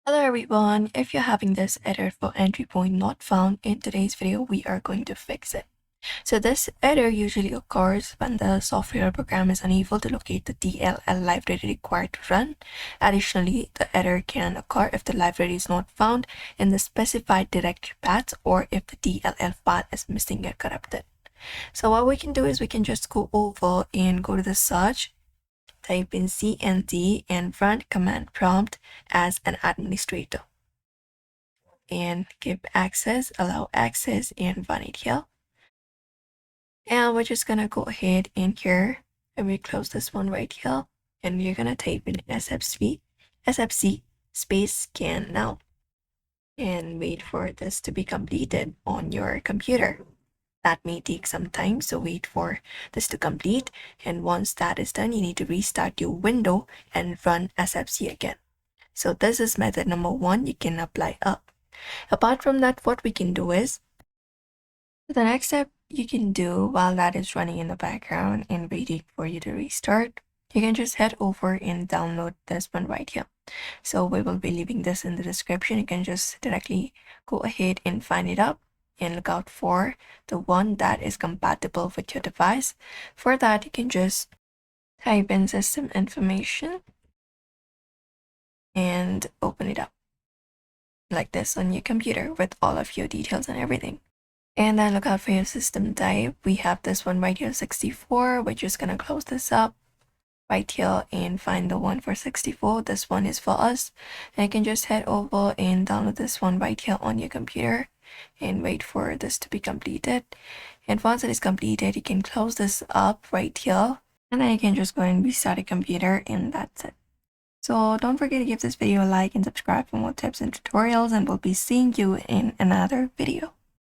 Hello everyone, if you're having this error for entry point not found, in today's video we are going to fix it. So this error usually occurs when the software program is unable to locate the DLL library required to run. Additionally, the error can occur if the library is not found in the specified directory path or if the DLL file is missing or corrupted. So what we can do is we can just go over and go to the search, type in cmd and run command prompt as an administrator and give access, allow access, and run it here. And we're just gonna go ahead in here and we close this one right here, and we're gonna type in sfc space scan now and wait for this to be completed on your computer. That may take some time, so wait for this to complete, and once that is done you need to restart your window and run sfc again. So this is method number 1 you can apply up. Apart from that, what we can do is, the next step you can do while that is running in the background and waiting for you to restart, you can just head over and download this one right here. So we will be leaving this in the description. You can just directly go ahead and find it up and look out for the one that is compatible with your device. For that, you can just type in system information and open it up like this on your computer with all of your details and everything. And then look out for your system type. We have this one right here, 64. We're just gonna close this up right here and find the one for 64. This one is for us. And you can just head over and download this one right here on your computer and wait for this to be completed. And once it is completed, you can close this up right here, and then you can just go and restart your computer, and that's it. So don't forget to give this video a like and subscribe for more tips and tutorials, and we'll be seeing you in another video.